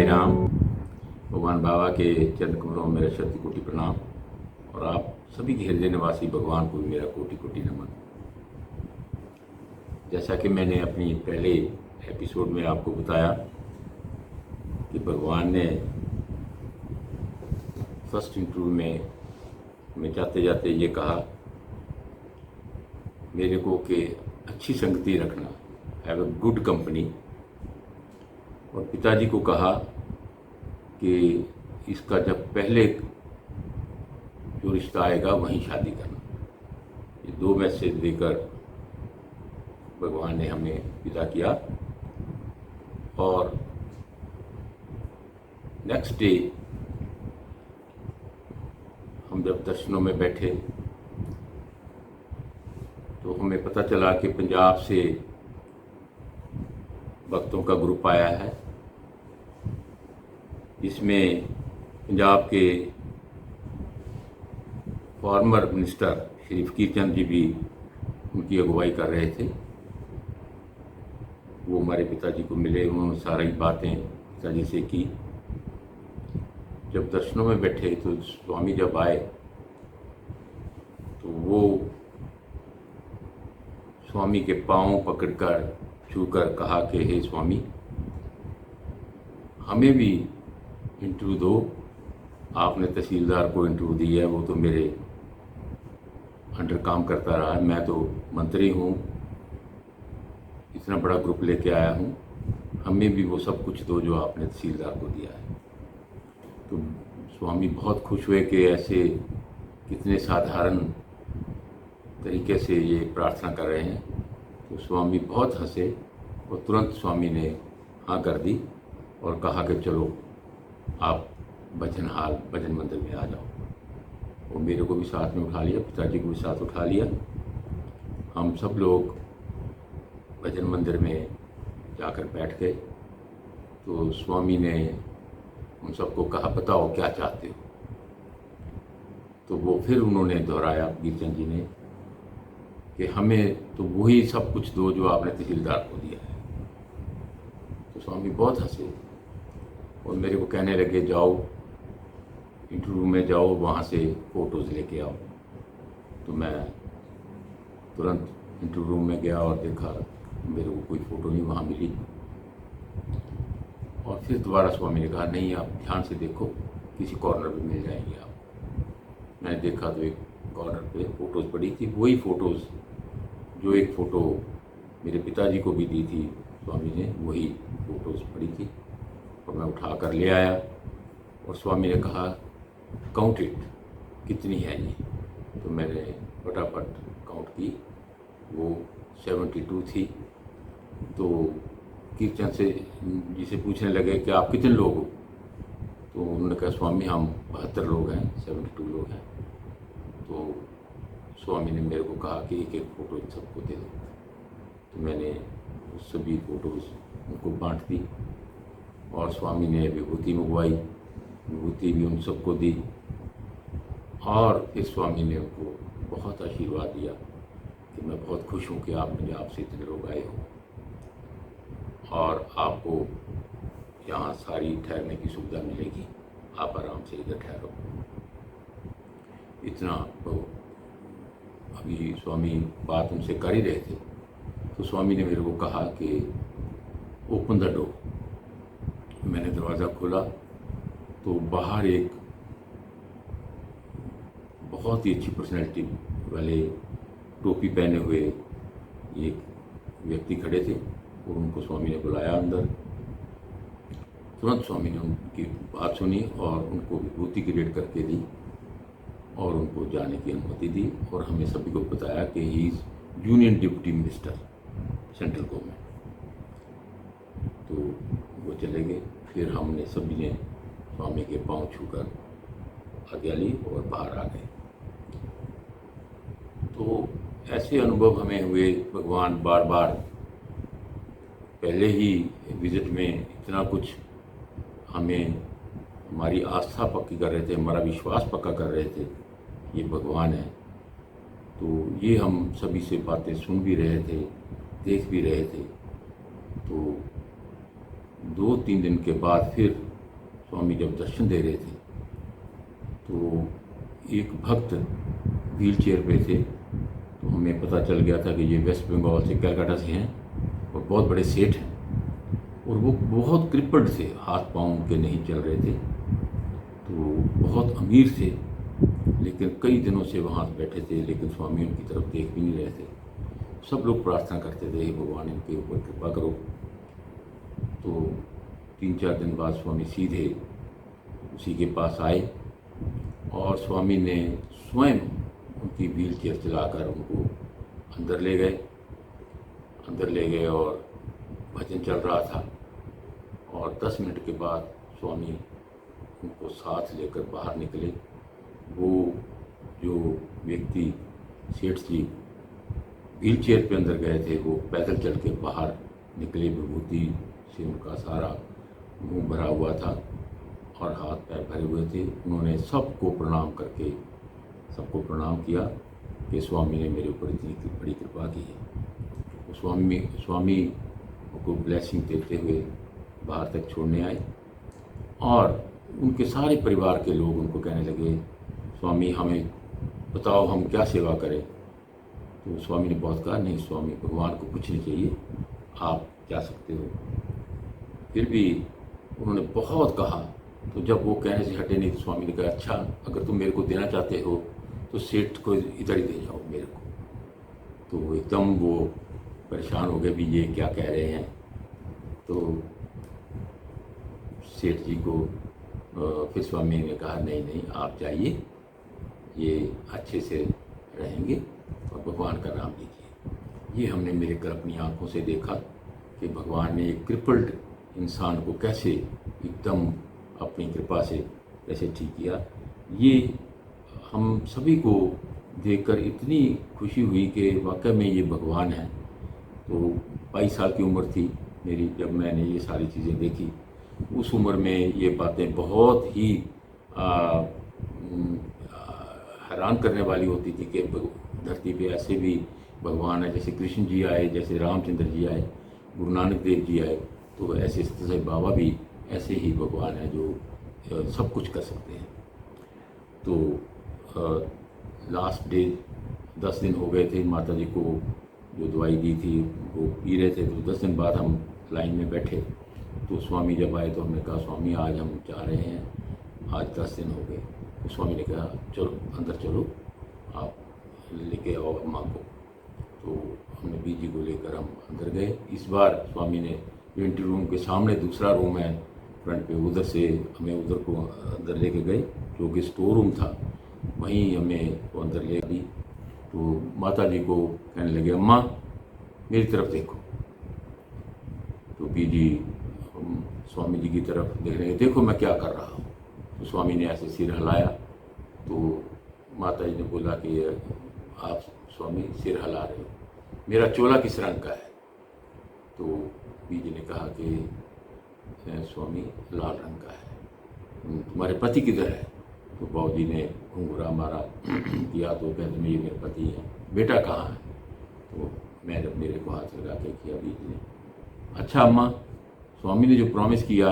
राम। भगवान बाबा के चरण कमलों में मेरा शत कोटि प्रणाम और आप सभी के हृदय निवासी भगवान को भी मेरा कोटि कोटि नमन। जैसा कि मैंने अपनी पहले एपिसोड में आपको बताया कि भगवान ने फर्स्ट इंटरव्यू में जाते जाते ये कहा मेरे को कि अच्छी संगति रखना, हैव अ गुड कंपनी। और पिताजी को कहा कि इसका जब पहले जो रिश्ता आएगा वहीं शादी करना। ये दो मैसेज देकर भगवान ने हमें विदा किया। और नेक्स्ट डे हम जब दर्शनों में बैठे तो हमें पता चला कि पंजाब से भक्तों का ग्रुप आया है, जिसमें पंजाब के फॉर्मर मिनिस्टर श्री फकीर चंद जी भी उनकी अगुवाई कर रहे थे। वो हमारे पिताजी को मिले, उन्होंने सारी बातें पिताजी से की। जब दर्शनों में बैठे तो स्वामी जब आए तो वो स्वामी के पांव पकड़कर छूकर कहा कि हे स्वामी, हमें भी इंटरव्यू दो। आपने तहसीलदार को इंटरव्यू दिया है, वो तो मेरे अंडर काम करता रहा है, मैं तो मंत्री हूँ, इतना बड़ा ग्रुप लेके आया हूँ, हमें भी वो सब कुछ दो जो आपने तहसीलदार को दिया है। तो स्वामी बहुत खुश हुए कि ऐसे कितने साधारण तरीके से ये प्रार्थना कर रहे हैं। तो स्वामी बहुत हंसे और तुरंत स्वामी ने हाँ कर दी और कहा कि चलो आप भजन मंदिर में आ जाओ। और मेरे को भी साथ में उठा लिया, पिताजी को भी साथ उठा लिया। हम सब लोग भजन मंदिर में जाकर बैठ गए। तो स्वामी ने उन सबको कहा बताओ क्या चाहते हो। तो वो फिर उन्होंने दोहराया गिरचंद जी ने कि हमें तो वही सब कुछ दो जो आपने तहसीलदार को दिया है। तो स्वामी बहुत हंसे और मेरे को कहने लगे जाओ इंटरव्यू में जाओ, वहाँ से फ़ोटोज़ लेके आओ। तो मैं तुरंत इंटरव्यू में गया और देखा मेरे को कोई फ़ोटो नहीं वहाँ मिली। और फिर दोबारा स्वामी ने कहा नहीं, आप ध्यान से देखो, किसी कॉर्नर पे मिल जाएंगे आप। मैंने देखा तो एक कॉर्नर पे फ़ोटोज़ पड़ी थी, वही फ़ोटोज़ जो एक फ़ोटो मेरे पिताजी को भी दी थी स्वामी ने, वही फ़ोटोज़ पड़ी थी। और मैं उठा कर ले आया और स्वामी ने कहा काउंट इट, कितनी है ये। तो मैंने फटाफट काउंट की, वो 72 थी। तो कीर्तन से जिसे पूछने लगे कि आप कितने लोग हो, तो उन्होंने कहा स्वामी हम 72 लोग हैं, 72 लोग हैं। तो स्वामी ने मेरे को कहा कि एक एक फ़ोटो इन सबको दे दो। तो मैंने उस सभी फ़ोटोज़ उनको बांट दी और स्वामी ने विभूति मंगवाई, विभूति भी उन सबको दी। और फिर स्वामी ने उनको बहुत आशीर्वाद दिया कि मैं बहुत खुश हूँ कि आप पंजाब से इतने लोग आए हो और आपको यहाँ सारी ठहरने की सुविधा मिलेगी, आप आराम से इधर ठहरो। इतना तो अभी स्वामी बात उनसे कर ही रहे थे तो स्वामी ने मेरे को कहा कि ओपन द डोर। मैंने दरवाज़ा खोला तो बाहर एक बहुत ही अच्छी पर्सनैलिटी वाले टोपी पहने हुए एक व्यक्ति खड़े थे और उनको स्वामी ने बुलाया अंदर। तुरंत स्वामी ने उनकी बात सुनी और उनको विभूति की रेड करके दी और उनको जाने की अनुमति दी। और हमें सभी को बताया कि he is union deputy minister central government. तो वो चले गए। फिर हमने सभी ने स्वामी के पांव छूकर आज्ञा ली और बाहर आ गए। तो ऐसे अनुभव हमें हुए। भगवान बार बार पहले ही विज़िट में इतना कुछ हमें हमारी आस्था पक्की कर रहे थे, हमारा विश्वास पक्का कर रहे थे, ये भगवान है। तो ये हम सभी से बातें सुन भी रहे थे, देख भी रहे थे। तो 2-3 दिन के बाद फिर स्वामी जब दर्शन दे रहे थे तो एक भक्त व्हील चेयर पे थे, तो हमें पता चल गया था कि ये वेस्ट बंगाल से, कलकत्ता से हैं और बहुत बड़े सेठ हैं, और वो बहुत क्रिपल्ड थे, हाथ पाँव उनके नहीं चल रहे थे, तो बहुत अमीर थे, लेकिन कई दिनों से वहाँ बैठे थे, लेकिन स्वामी उनकी तरफ देख भी नहीं रहे थे। सब लोग प्रार्थना करते थे, भगवान इनके ऊपर कृपा करो। तो 3-4 दिन बाद स्वामी सीधे उसी के पास आए और स्वामी ने स्वयं उनकी व्हील चेयर चलाकर उनको अंदर ले गए और भजन चल रहा था। और 10 मिनट के बाद स्वामी उनको साथ लेकर बाहर निकले। वो जो व्यक्ति सेठ जी व्हील चेयर पे अंदर गए थे, वो पैदल चल के बाहर निकले। विभूति से उनका सारा मुंह भरा हुआ था और हाथ पैर भरे हुए थे। उन्होंने सबको प्रणाम करके सबको प्रणाम किया कि स्वामी ने मेरे ऊपर इतनी बड़ी कृपा की है। स्वामी को ब्लेसिंग देते हुए बाहर तक छोड़ने आए और उनके सारे परिवार के लोग उनको कहने लगे, स्वामी हमें बताओ हम क्या सेवा करें। तो स्वामी ने बहुत कहा, नहीं स्वामी, भगवान को कुछ नहीं चाहिए, आप जा सकते हो। फिर भी उन्होंने बहुत कहा, तो जब वो कहने से हटे नहीं तो स्वामी ने कहा, अच्छा अगर तुम मेरे को देना चाहते हो तो सेठ को इधर ही दे जाओ मेरे को। तो एकदम वो परेशान हो गए भी ये क्या कह रहे हैं। तो सेठ जी को फिर स्वामी ने कहा, नहीं आप जाइए, ये अच्छे से रहेंगे और भगवान का नाम लीजिए। ये हमने मेरे कर अपनी आंखों से देखा कि भगवान ने एक क्रिपल्ड इंसान को कैसे एकदम अपनी कृपा से कैसे ठीक किया। ये हम सभी को देखकर इतनी खुशी हुई कि वाकई में ये भगवान है। तो 22 साल की उम्र थी मेरी जब मैंने ये सारी चीज़ें देखी। उस उम्र में ये बातें बहुत ही हैरान करने वाली होती थी कि धरती पे ऐसे भी भगवान है, जैसे कृष्ण जी आए, जैसे रामचंद्र जी आए, गुरु नानक देव जी आए, तो ऐसे सत्य बाबा भी ऐसे ही भगवान है जो सब कुछ कर सकते हैं। तो लास्ट डे 10 दिन हो गए थे, माता जी को जो दवाई दी थी वो पी रहे थे। तो 10 दिन बाद हम लाइन में बैठे, तो स्वामी जब आए तो हमने कहा, स्वामी आज हम जा रहे हैं, आज 10 दिन हो गए। तो स्वामी ने कहा, चलो अंदर चलो, आप लेके आओ अम्मा को। तो हमने बीजी को लेकर हम अंदर गए। इस बार स्वामी ने एंट्री रूम के सामने दूसरा रूम है फ्रंट पे, उधर से हमें उधर को अंदर लेके गए, जो कि स्टोर रूम था, वहीं हमें वो अंदर ले गई। तो माता जी को कहने लगे, अम्मा मेरी तरफ देखो। तो बीजी स्वामी जी की तरफ देख रहे, देखो मैं क्या कर रहा हूँ। तो स्वामी ने ऐसे सिर हिलाया। तो माता जी ने बोला कि आप स्वामी सिर हिला रहे हो, मेरा चोला किस रंग का है। तो बीजी ने कहा कि स्वामी लाल रंग का है। तुम्हारे पति किधर है। तो बाबू जी ने घुंघरा मारा किया, तो कहते ये मेरे पति हैं। बेटा कहाँ है। तो मैंने मेरे को हाथ लगा के किया बीजी ने। अच्छा अम्मा, स्वामी ने जो प्रॉमिस किया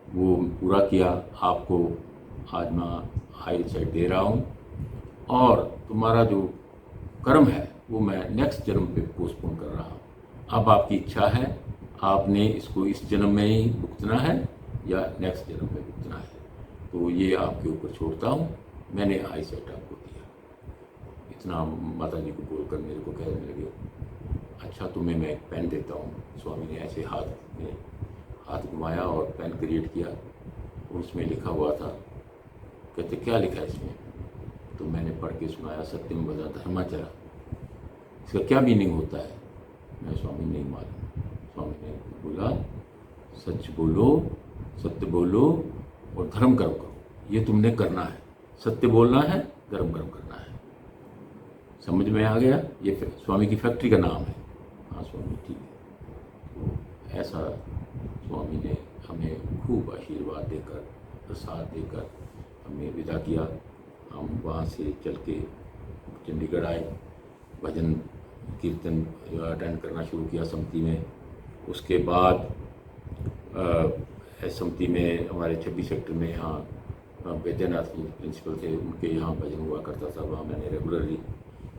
वो पूरा किया, आपको आज मैं हाई साइड दे रहा हूँ, और तुम्हारा जो कर्म है वो मैं नेक्स्ट जन्म पे पोस्टपोन कर रहा हूँ। अब आपकी इच्छा है, आपने इसको इस जन्म में ही भुगतना है या नेक्स्ट जन्म में भुगतना है, तो ये आपके ऊपर छोड़ता हूँ। मैंने आई सेट आपको दिया। इतना माता जी को बोलकर मेरे को कहने लगे, अच्छा तुम्हें मैं एक पेन देता हूँ। स्वामी ने ऐसे हाथ घुमाया और पेन क्रिएट किया, उसमें लिखा हुआ था। कहते क्या लिखा है इसमें। तो मैंने पढ़ के सुनाया, सत्यम वदा धर्माचरा। इसका क्या मीनिंग होता है। मैं स्वामी नहीं मालूम। स्वामी ने बोला, सच बोलो, सत्य बोलो और धर्म कर्म करो, ये तुमने करना है। सत्य बोलना है, धर्म कर्म करना है। समझ में आ गया। ये स्वामी की फैक्ट्री का नाम है। हाँ स्वामी, ठीक है। तो ऐसा स्वामी ने हमें खूब आशीर्वाद देकर, प्रसाद देकर हमें विदा किया। हम वहाँ से चल के चंडीगढ़ आए, भजन कीर्तन अटेंड करना शुरू किया समती में। उसके बाद एसएमटी में हमारे 26 सेक्टर में यहाँ वैद्यनाथ जी प्रिंसिपल थे, उनके यहाँ भजन हुआ करता था। वहाँ मैंने रेगुलरली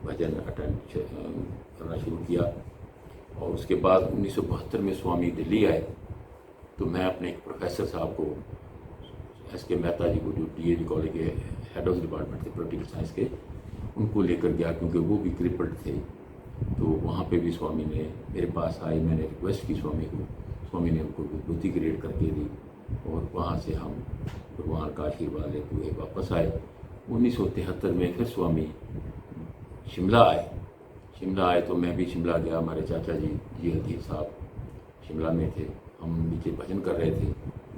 भजन अटेंड करना शुरू किया। और उसके बाद 1972 में स्वामी दिल्ली आए, तो मैं अपने एक प्रोफेसर साहब को, एस.के. मेहता जी को, जो डीएवी कॉलेज के हेड ऑफ डिपार्टमेंट थे पॉलिटिकल साइंस के, उनको लेकर गया क्योंकि वो भी क्रिपल्ड थे। तो वहाँ पे भी स्वामी ने मेरे पास आए, मैंने रिक्वेस्ट की स्वामी को, स्वामी ने उनको विभूति ग्रेड करके दी और वहाँ से हम भगवान का आशीर्वाद लेते हुए वापस आए। 1973 में फिर स्वामी शिमला आए तो मैं भी शिमला गया। हमारे चाचा जी हदीर साहब शिमला में थे, हम नीचे भजन कर रहे थे।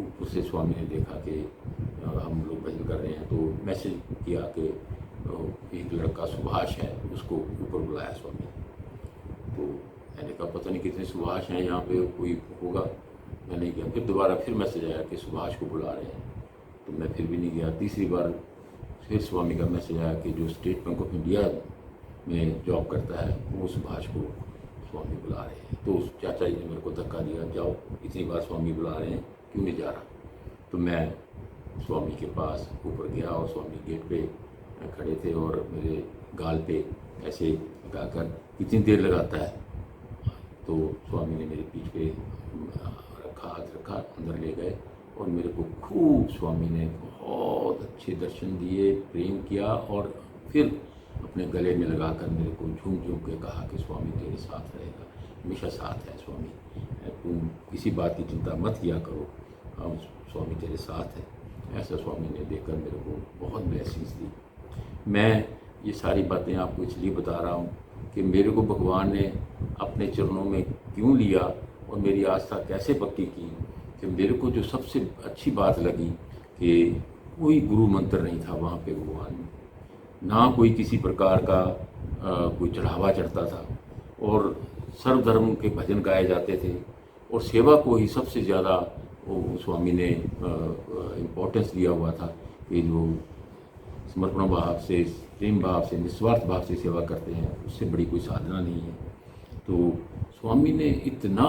ऊपर से स्वामी ने देखा कि हम लोग भजन कर रहे हैं, तो मैसेज किया कि एक लड़का सुभाष है, उसको ऊपर बुलाया स्वामी। तो मैंने कहा पता नहीं कितने सुभाष हैं यहाँ पे, कोई होगा, मैं नहीं गया। फिर दोबारा फिर मैसेज आया कि सुभाष को बुला रहे हैं, तो मैं फिर भी नहीं गया। तीसरी बार फिर स्वामी का मैसेज आया कि जो स्टेट बैंक ऑफ इंडिया में जॉब करता है वो सुभाष को स्वामी बुला रहे हैं। तो उस चाचा जी ने मेरे को धक्का दिया, जाओ, इतनी बार स्वामी बुला रहे हैं, क्यों नहीं जा रहा। तो मैं स्वामी के पास ऊपर गया और स्वामी गेट पे खड़े थे और मेरे गाल पे ऐसे लगाकर, कितनी देर लगाता है। तो स्वामी ने मेरे पीठ पे हाथ रखा, अंदर ले गए और मेरे को खूब स्वामी ने बहुत अच्छे दर्शन दिए, प्रेम किया और फिर अपने गले में लगाकर मेरे को झूम झूम के कहा कि स्वामी तेरे साथ रहेगा, हमेशा साथ है स्वामी, तुम किसी बात की चिंता मत किया करो, हम स्वामी तेरे साथ है। ऐसा स्वामी ने देखकर मेरे को बहुत ब्लेसिंग्स दी। मैं ये सारी बातें आपको इसलिए बता रहा हूँ कि मेरे को भगवान ने अपने चरणों में क्यों लिया और मेरी आस्था कैसे पक्की की कि मेरे को जो सबसे अच्छी बात लगी कि कोई गुरु मंत्र नहीं था वहाँ पे भगवान में, ना कोई किसी प्रकार का कोई चढ़ावा चढ़ता था और सर्वधर्म के भजन गाए जाते थे और सेवा को ही सबसे ज़्यादा स्वामी ने इम्पोर्टेंस दिया हुआ था कि जो समर्पण भाव से, प्रेम भाव से, निस्वार्थ भाव से सेवा करते हैं, उससे बड़ी कोई साधना नहीं है। तो स्वामी ने इतना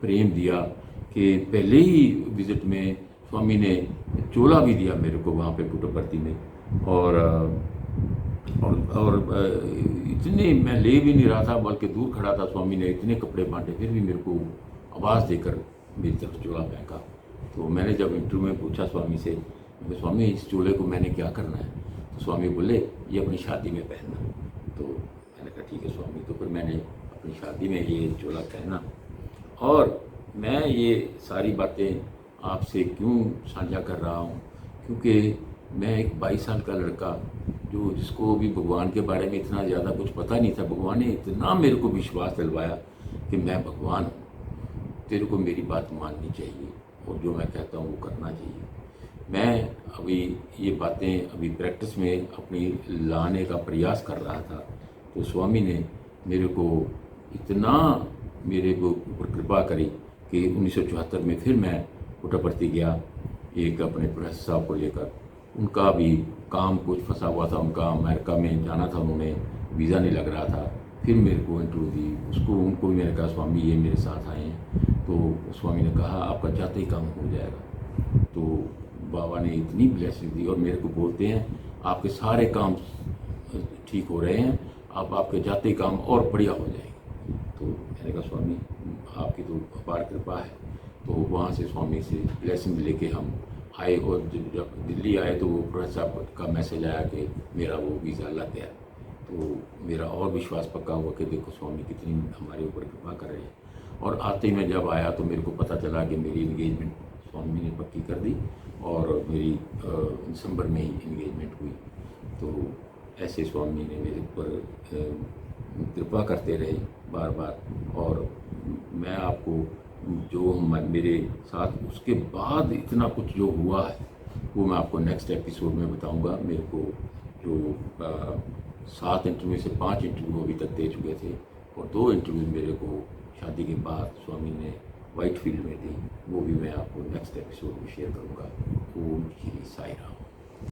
प्रेम दिया कि पहले ही विजिट में स्वामी ने चोला भी दिया मेरे को वहाँ पे पुट्टपर्ती में और इतने मैं ले भी नहीं रहा था, बल्कि दूर खड़ा था। स्वामी ने इतने कपड़े बांटे, फिर भी मेरे को आवाज़ देकर मेरी तरफ चोला फेंका। तो मैंने जब इंटरव्यू में पूछा स्वामी से, स्वामी इस चोले को मैंने क्या करना है, तो स्वामी बोले ये अपनी शादी में पहनना। तो मैंने कहा ठीक है स्वामी। तो फिर मैंने अपनी शादी में ये चोला पहना। और मैं ये सारी बातें आपसे क्यों साझा कर रहा हूँ, क्योंकि मैं एक 22 साल का लड़का जिसको भी भगवान के बारे में इतना ज़्यादा कुछ पता नहीं था, भगवान ने इतना मेरे को विश्वास दिलवाया कि मैं भगवान हूँ, तेरे को मेरी बात माननी चाहिए और जो मैं कहता हूँ वो करना चाहिए। मैं अभी ये बातें अभी प्रैक्टिस में अपनी लाने का प्रयास कर रहा था, तो स्वामी ने मेरे को इतना मेरे को ऊपर कृपा करी कि 1974 में फिर मैं पुट्टपर्ती गया एक अपने प्रोफेसर साहब को लेकर। उनका भी काम कुछ फंसा हुआ था, उनका अमेरिका में जाना था, उन्होंने वीज़ा नहीं लग रहा था। फिर मेरे को इंटरव्यू दी, उनको भी मैंने कहा स्वामी ये मेरे साथ आए हैं। तो स्वामी ने कहा आपका जाते ही काम हो जाएगा। तो बाबा ने इतनी ब्लेसिंग दी और मेरे को बोलते हैं आपके सारे काम ठीक हो रहे हैं, आपके जाते ही काम और बढ़िया हो जाएंगे। तो मैंने कहा स्वामी आपकी तो अपार कृपा है। तो वहाँ से स्वामी से ब्लेसिंग लेके हम आए और जब दिल्ली आए तो वो प्रोफेसर साहब का मैसेज आया कि मेरा वो वीज़ा लग गया। तो मेरा और विश्वास पक्का हुआ कि देखो स्वामी कितनी हमारे ऊपर कृपा कर रहे हैं। और आते ही मैं जब आया तो मेरे को पता चला कि मेरी इंगेजमेंट स्वामी ने पक्की कर दी और मेरी दिसंबर में ही इंगेजमेंट हुई। तो ऐसे स्वामी ने मेरे ऊपर कृपा करते रहे बार बार। और मैं आपको जो मेरे साथ उसके बाद इतना कुछ जो हुआ है वो मैं आपको नेक्स्ट एपिसोड में बताऊंगा। मेरे को जो 7 इंटरव्यू से 5 इंटरव्यू अभी तक दे चुके थे और 2 इंटरव्यू मेरे को शादी के बाद स्वामी ने वाइट फील्ड में दी, वो भी मैं आपको नेक्स्ट एपिसोड में शेयर करूंगा। ओम श्री साईं राम।